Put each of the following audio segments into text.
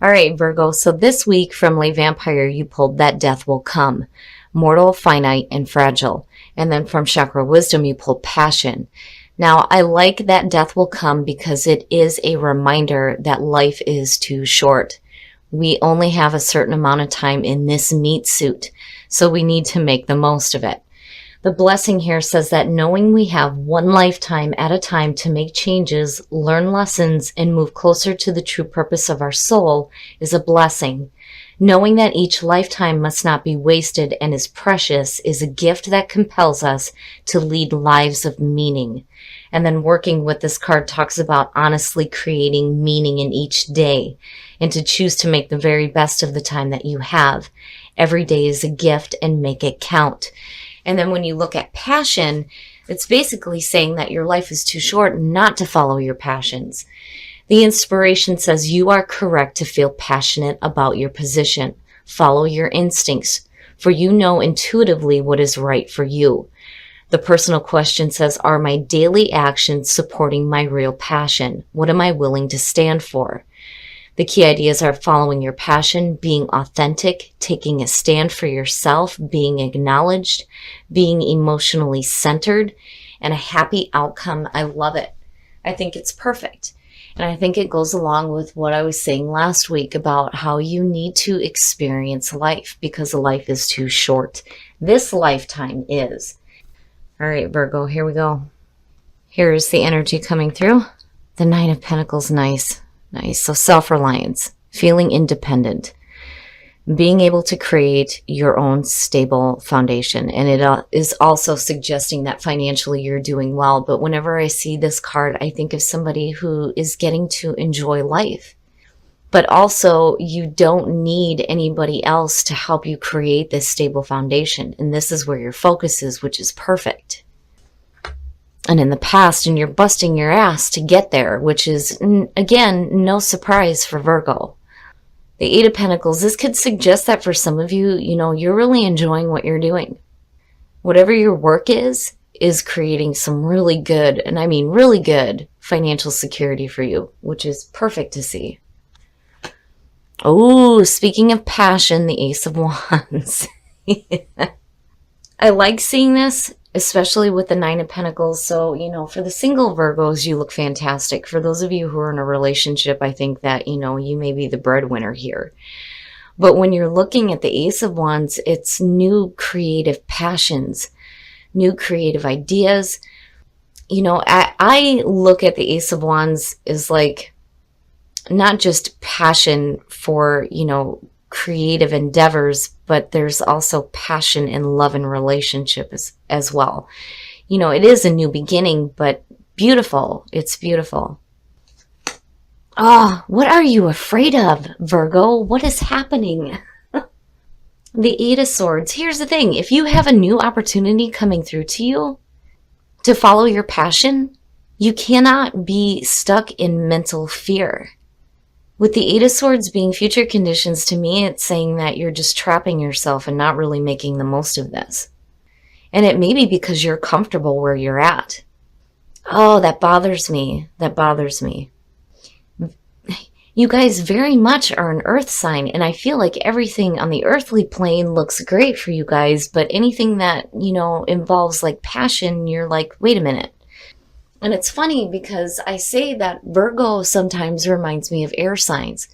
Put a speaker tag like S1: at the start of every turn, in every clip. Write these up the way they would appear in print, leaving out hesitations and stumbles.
S1: All right, Virgo. So this week from Lay Vampire, you pulled That Death Will Come, Mortal, Finite, and Fragile. And then from Chakra Wisdom, you pulled Passion. Now, I like That Death Will Come because it is a reminder that life is too short. We only have a certain amount of time in this meat suit, so we need to make the most of it. The blessing here says that knowing we have one lifetime at a time to make changes, learn lessons, and move closer to the true purpose of our soul is a blessing. Knowing that each lifetime must not be wasted and is precious is a gift that compels us to lead lives of meaning. And then working with this card talks about honestly creating meaning in each day and to choose to make the very best of the time that you have. Every day is a gift and make it count. And then when you look at passion, it's basically saying that your life is too short not to follow your passions. The inspiration says you are correct to feel passionate about your position. Follow your instincts, for you know intuitively what is right for you. The personal question says, are my daily actions supporting my real passion? What am I willing to stand for? The key ideas are following your passion, being authentic, taking a stand for yourself, being acknowledged, being emotionally centered, and a happy outcome. I love it. I think it's perfect. And I think it goes along with what I was saying last week about how you need to experience life because life is too short. This lifetime is. All right, Virgo, here we go. Here's the energy coming through. The Nine of Pentacles, nice. Nice. So self-reliance, feeling independent, being able to create your own stable foundation. And it is also suggesting that financially you're doing well. But whenever I see this card, I think of somebody who is getting to enjoy life. But also you don't need anybody else to help you create this stable foundation. And this is where your focus is, which is perfect. And in the past, and you're busting your ass to get there, which is, again, no surprise for Virgo. The Eight of Pentacles, this could suggest that for some of you, you're really enjoying what you're doing. Whatever your work is creating some really good, and I mean really good, financial security for you, which is perfect to see. Oh, speaking of passion, the Ace of Wands. I like seeing this, especially with the Nine of Pentacles. So, for the single Virgos, you look fantastic. For those of you who are in a relationship, I think that, you may be the breadwinner here. But when you're looking at the Ace of Wands, it's new creative passions, new creative ideas. I look at the Ace of Wands as like not just passion for, creative endeavors, but there's also passion in love and relationship as well. It is a new beginning, but beautiful. It's beautiful. What are you afraid of, Virgo? What is happening? The Eight of Swords. Here's the thing. If you have a new opportunity coming through to you to follow your passion, you cannot be stuck in mental fear. With the Eight of Swords being future conditions, to me, it's saying that you're just trapping yourself and not really making the most of this. And it may be because you're comfortable where you're at. Oh, that bothers me. That bothers me. You guys very much are an earth sign, and I feel like everything on the earthly plane looks great for you guys, but anything that, involves like passion, you're like, wait a minute. And it's funny because I say that Virgo sometimes reminds me of air signs.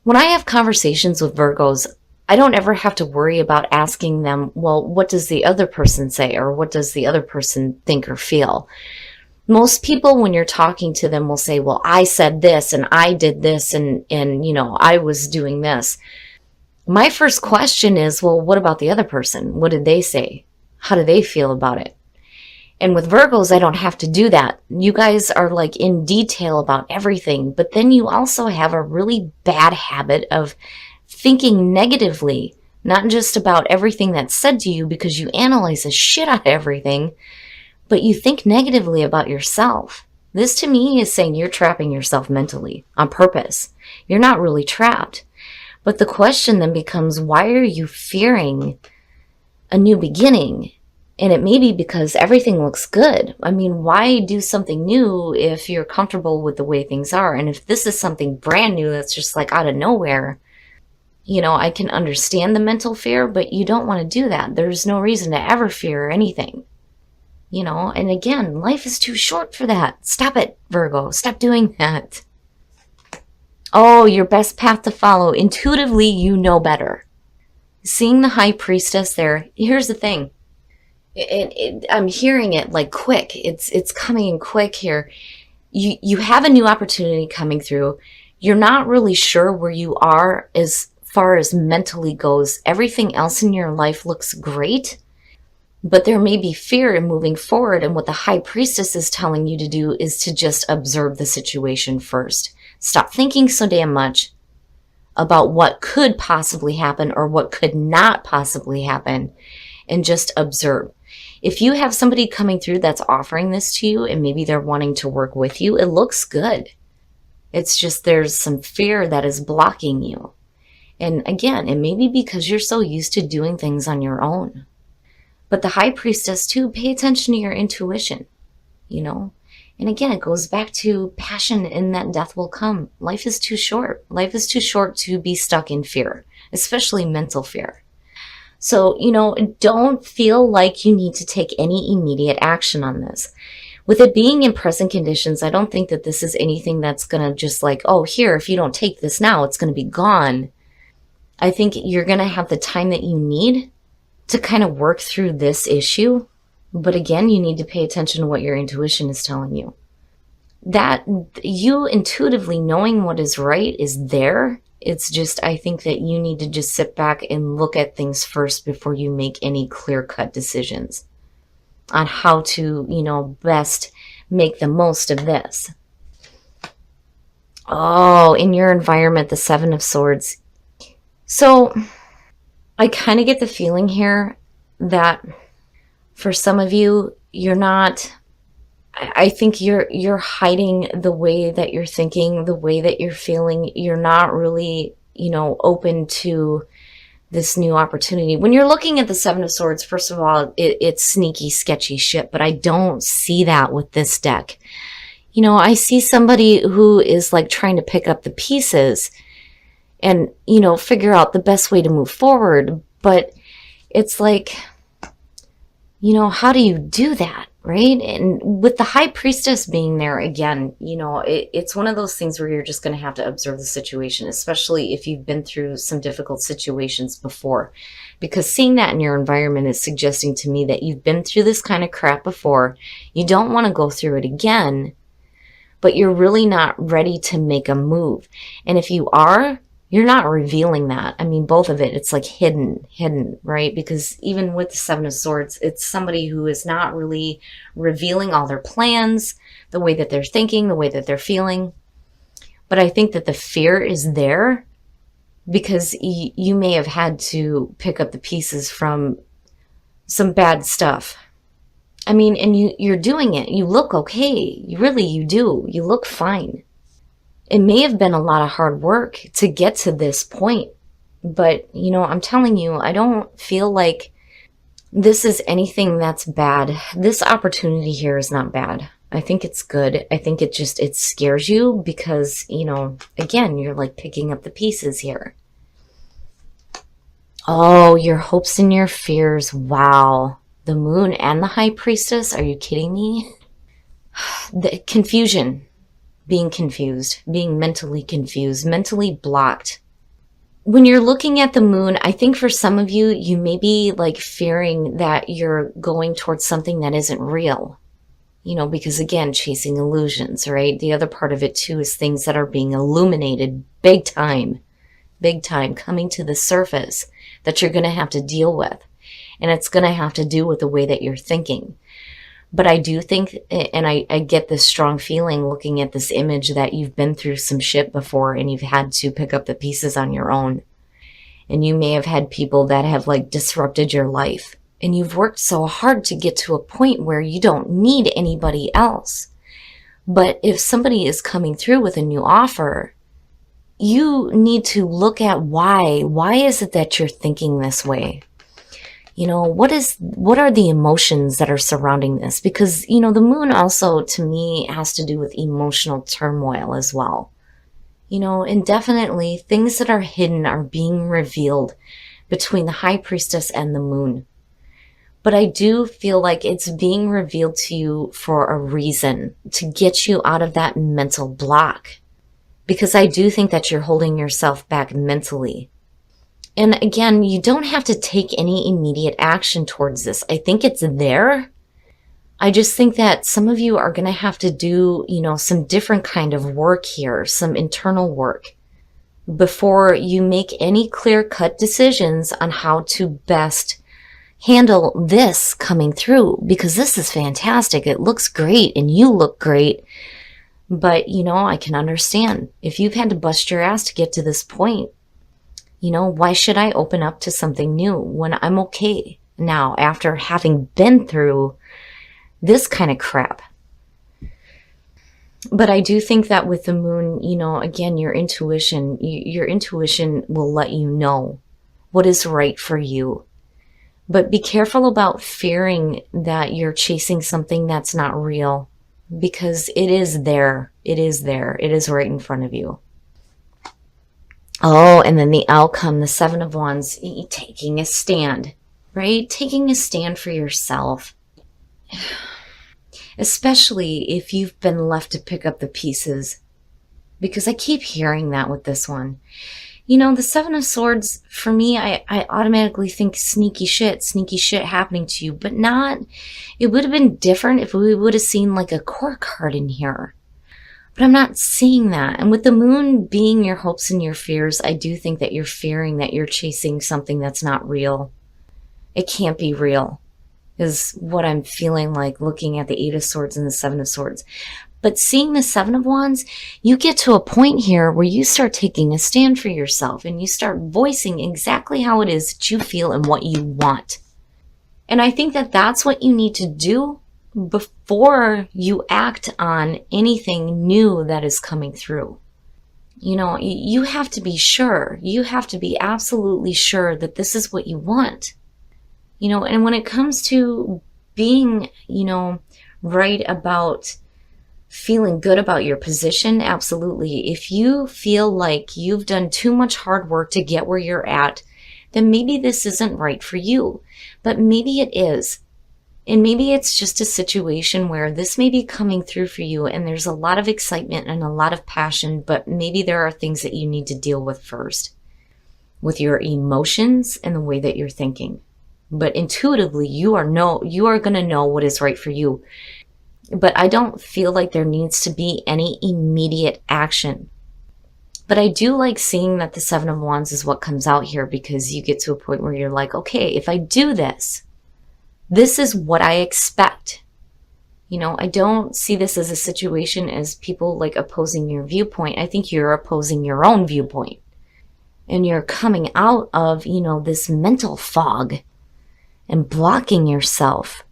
S1: When I have conversations with Virgos, I don't ever have to worry about asking them, well, what does the other person say? Or what does the other person think or feel? Most people, when you're talking to them, will say, well, I said this and I did this and I was doing this. My first question is, well, what about the other person? What did they say? How do they feel about it? And with Virgos, I don't have to do that. You guys are like in detail about everything, but then you also have a really bad habit of thinking negatively, not just about everything that's said to you because you analyze the shit out of everything, but you think negatively about yourself. This to me is saying you're trapping yourself mentally on purpose. You're not really trapped. But the question then becomes, why are you fearing a new beginning? And it may be because everything looks good. I mean, why do something new if you're comfortable with the way things are? And if this is something brand new that's just like out of nowhere, I can understand the mental fear, but you don't want to do that. There's no reason to ever fear anything, and again, life is too short for that. Stop it, Virgo. Stop doing that. Oh, your best path to follow. Intuitively, you know better. Seeing the high priestess there, here's the thing. I'm hearing it like quick. It's coming in quick here. You have a new opportunity coming through. You're not really sure where you are as far as mentally goes. Everything else in your life looks great, but there may be fear in moving forward. And what the high priestess is telling you to do is to just observe the situation first. Stop thinking so damn much about what could possibly happen or what could not possibly happen, and just observe. If you have somebody coming through that's offering this to you and maybe they're wanting to work with you, it looks good. It's just there's some fear that is blocking you. And again, it may be because you're so used to doing things on your own. But the high priestess too, pay attention to your intuition, And again, it goes back to passion and that death will come. Life is too short. Life is too short to be stuck in fear, especially mental fear. So, don't feel like you need to take any immediate action on this. With it being in present conditions, I don't think that this is anything that's going to just like, oh, here, if you don't take this now, it's going to be gone. I think you're going to have the time that you need to kind of work through this issue. But again, you need to pay attention to what your intuition is telling you. That you intuitively knowing what is right is there. It's just, I think that you need to just sit back and look at things first before you make any clear-cut decisions on how to, best make the most of this. Oh, in your environment, the Seven of Swords. So I kind of get the feeling here that for some of you, you're not, I think you're hiding the way that you're thinking, the way that you're feeling. You're not really, open to this new opportunity. When you're looking at the Seven of Swords, first of all, it's sneaky, sketchy shit, but I don't see that with this deck. I see somebody who is like trying to pick up the pieces and, figure out the best way to move forward. But it's like, how do you do that? Right? And with the high priestess being there again, it's one of those things where you're just going to have to observe the situation, especially if you've been through some difficult situations before, because seeing that in your environment is suggesting to me that you've been through this kind of crap before. You don't want to go through it again, but you're really not ready to make a move. And if you are, you're not revealing that. I mean, both of it, it's like hidden, right? Because even with the Seven of Swords, it's somebody who is not really revealing all their plans, the way that they're thinking, the way that they're feeling. But I think that the fear is there because you may have had to pick up the pieces from some bad stuff. I mean, and you're doing it. You look okay. You do. You look fine. It may have been a lot of hard work to get to this point, but, I'm telling you, I don't feel like this is anything that's bad. This opportunity here is not bad. I think it's good. I think it scares you because, again, you're like picking up the pieces here. Oh, your hopes and your fears. Wow. The Moon and the High Priestess. Are you kidding me? The confusion. Being confused, being mentally confused, mentally blocked. When you're looking at the Moon, I think for some of you, you may be like fearing that you're going towards something that isn't real. Because again, chasing illusions, right? The other part of it too is things that are being illuminated big time, coming to the surface that you're going to have to deal with. And it's going to have to do with the way that you're thinking. But I do think, and I get this strong feeling looking at this image that you've been through some shit before and you've had to pick up the pieces on your own. And you may have had people that have like disrupted your life. And you've worked so hard to get to a point where you don't need anybody else. But if somebody is coming through with a new offer, you need to look at why. Why is it that you're thinking this way? What are the emotions that are surrounding this? Because, the moon also to me has to do with emotional turmoil as well. And definitely things that are hidden are being revealed between the high priestess and the moon. But I do feel like it's being revealed to you for a reason, to get you out of that mental block. Because I do think that you're holding yourself back mentally. And again, you don't have to take any immediate action towards this. I think it's there. I just think that some of you are going to have to do, some different kind of work here, some internal work, before you make any clear-cut decisions on how to best handle this coming through, because this is fantastic. It looks great and you look great. But, I can understand if you've had to bust your ass to get to this point. Why should I open up to something new when I'm okay now after having been through this kind of crap? But I do think that with the moon, again, your intuition will let you know what is right for you. But be careful about fearing that you're chasing something that's not real, because it is there. It is there. It is right in front of you. Oh, and then the outcome, the Seven of Wands, taking a stand, right? Taking a stand for yourself. Especially if you've been left to pick up the pieces. Because I keep hearing that with this one. The Seven of Swords, for me, I automatically think sneaky shit happening to you. But not, it would have been different if we would have seen like a court card in here. But I'm not seeing that. And with the moon being your hopes and your fears, I do think that you're fearing that you're chasing something that's not real. It can't be real, is what I'm feeling like looking at the Eight of Swords and the Seven of Swords. But seeing the Seven of Wands, you get to a point here where you start taking a stand for yourself and you start voicing exactly how it is that you feel and what you want. And I think that that's what you need to do before you act on anything new that is coming through. You have to be sure. You have to be absolutely sure that this is what you want. And when it comes to being, right about feeling good about your position, absolutely. If you feel like you've done too much hard work to get where you're at, then maybe this isn't right for you. But maybe it is. And maybe it's just a situation where this may be coming through for you and there's a lot of excitement and a lot of passion, but maybe there are things that you need to deal with first with your emotions and the way that you're thinking. But intuitively, you are going to know what is right for you. But I don't feel like there needs to be any immediate action. But I do like seeing that the Seven of Wands is what comes out here, because you get to a point where you're like, okay, if I do this, this is what I expect. I don't see this as a situation as people like opposing your viewpoint. I think you're opposing your own viewpoint. And you're coming out of, this mental fog and blocking yourself.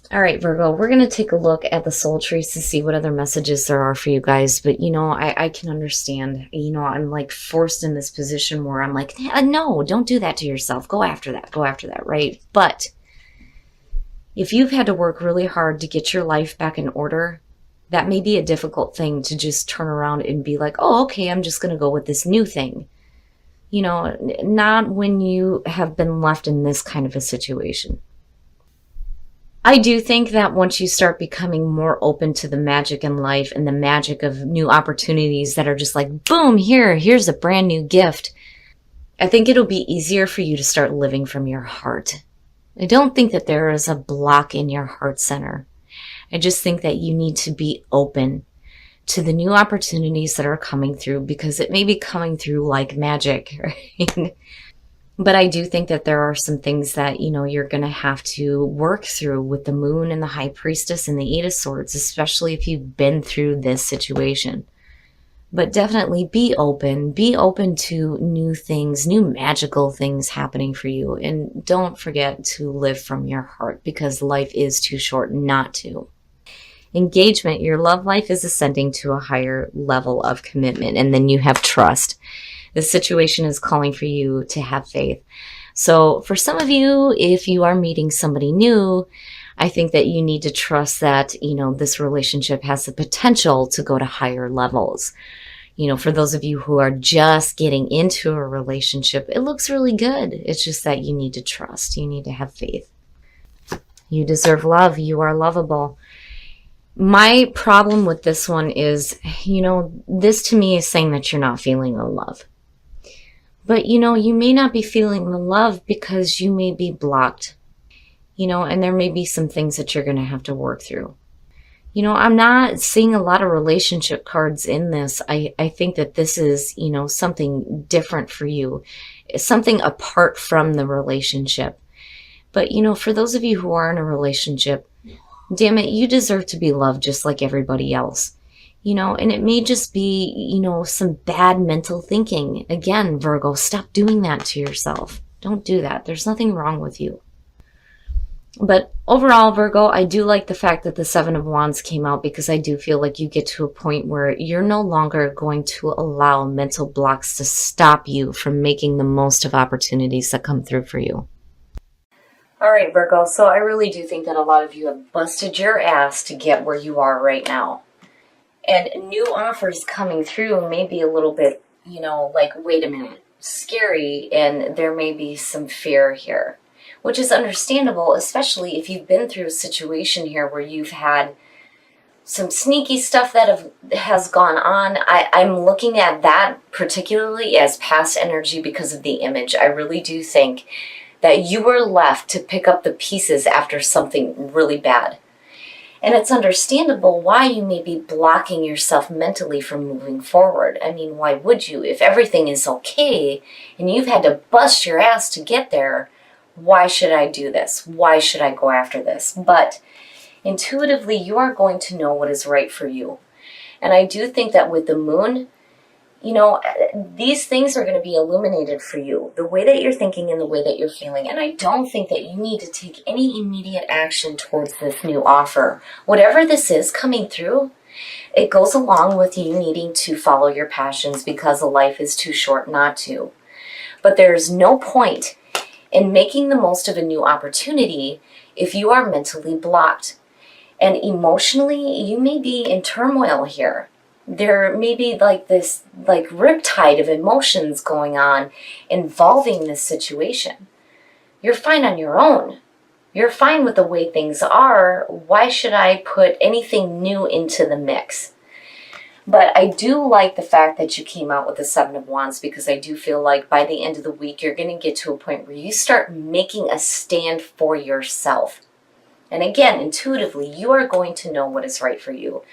S1: All right, Virgo, we're going to take a look at the soul trees to see what other messages there are for you guys. But, I can understand, I'm like forced in this position where I'm like, no, don't do that to yourself. Go after that, right? But if you've had to work really hard to get your life back in order, that may be a difficult thing to just turn around and be like, oh, okay, I'm just going to go with this new thing. Not when you have been left in this kind of a situation. I do think that once you start becoming more open to the magic in life and the magic of new opportunities that are just like, boom, here's a brand new gift, I think it'll be easier for you to start living from your heart. I don't think that there is a block in your heart center. I just think that you need to be open to the new opportunities that are coming through, because it may be coming through like magic, right? But I do think that there are some things that, you're going to have to work through with the moon and the high priestess and the Eight of Swords, especially if you've been through this situation. But definitely be open to new things, new magical things happening for you. And don't forget to live from your heart, because life is too short not to. Engagement, your love life is ascending to a higher level of commitment, and then you have trust. The situation is calling for you to have faith. So for some of you, if you are meeting somebody new, I think that you need to trust that, this relationship has the potential to go to higher levels. For those of you who are just getting into a relationship, it looks really good. It's just that you need to trust. You need to have faith. You deserve love. You are lovable. My problem with this one is, this to me is saying that you're not feeling the love. But, you may not be feeling the love because you may be blocked, and there may be some things that you're going to have to work through. I'm not seeing a lot of relationship cards in this. I think that this is, something different for you, something apart from the relationship. But, for those of you who are in a relationship, damn it, you deserve to be loved just like everybody else. And it may just be, some bad mental thinking. Again, Virgo, stop doing that to yourself. Don't do that. There's nothing wrong with you. But overall, Virgo, I do like the fact that the Seven of Wands came out, because I do feel like you get to a point where you're no longer going to allow mental blocks to stop you from making the most of opportunities that come through for you. All right, Virgo, so I really do think that a lot of you have busted your ass to get where you are right now. And new offers coming through may be a little bit, like, wait a minute, scary, and there may be some fear here, which is understandable, especially if you've been through a situation here where you've had some sneaky stuff that has gone on. I'm looking at that particularly as past energy because of the image. I really do think that you were left to pick up the pieces after something really bad. And it's understandable why you may be blocking yourself mentally from moving forward. I mean, why would you? If everything is okay and you've had to bust your ass to get there, why should I do this? Why should I go after this? But intuitively, you are going to know what is right for you. And I do think that with the moon, these things are going to be illuminated for you, the way that you're thinking and the way that you're feeling. And I don't think that you need to take any immediate action towards this new offer. Whatever this is coming through, it goes along with you needing to follow your passions because life is too short not to. But there's no point in making the most of a new opportunity if you are mentally blocked. And emotionally, you may be in turmoil here. There may be this riptide of emotions going on involving this situation. You're fine on your own. You're fine with the way things are. Why should I put anything new into the mix? But I do like the fact that you came out with the Seven of Wands, because I do feel like by the end of the week, you're going to get to a point where you start making a stand for yourself. And again, intuitively, you are going to know what is right for you.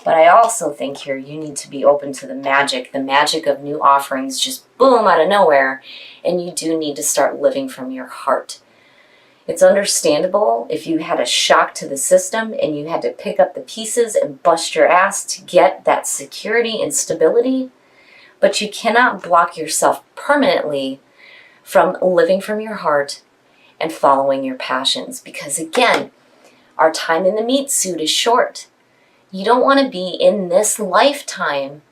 S1: But I also think here you need to be open to the magic of new offerings, just boom, out of nowhere. And you do need to start living from your heart. It's understandable if you had a shock to the system and you had to pick up the pieces and bust your ass to get that security and stability. But you cannot block yourself permanently from living from your heart and following your passions. Because again, our time in the meat suit is short. You don't want to be in this lifetime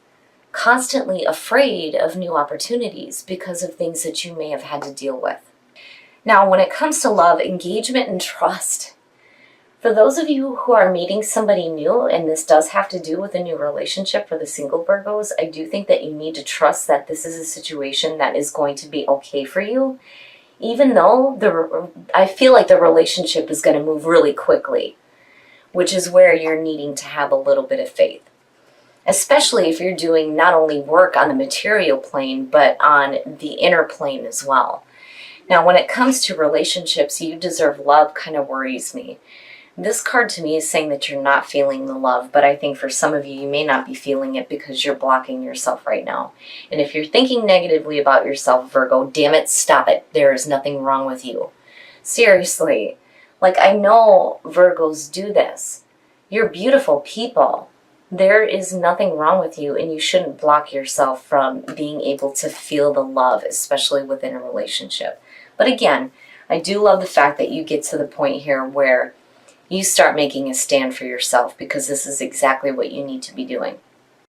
S1: constantly afraid of new opportunities because of things that you may have had to deal with. Now, when it comes to love, engagement, and trust, for those of you who are meeting somebody new, and this does have to do with a new relationship for the single Virgos, I do think that you need to trust that this is a situation that is going to be okay for you. Even though I feel like the relationship is going to move really quickly, which is where you're needing to have a little bit of faith. Especially if you're doing not only work on the material plane, but on the inner plane as well. Now, when it comes to relationships, you deserve love kind of worries me. This card to me is saying that you're not feeling the love, but I think for some of you, you may not be feeling it because you're blocking yourself right now. And if you're thinking negatively about yourself, Virgo, damn it, stop it. There is nothing wrong with you. Seriously. I know Virgos do this. You're beautiful people. There is nothing wrong with you, and you shouldn't block yourself from being able to feel the love, especially within a relationship. But again, I do love the fact that you get to the point here where you start making a stand for yourself, because this is exactly what you need to be doing.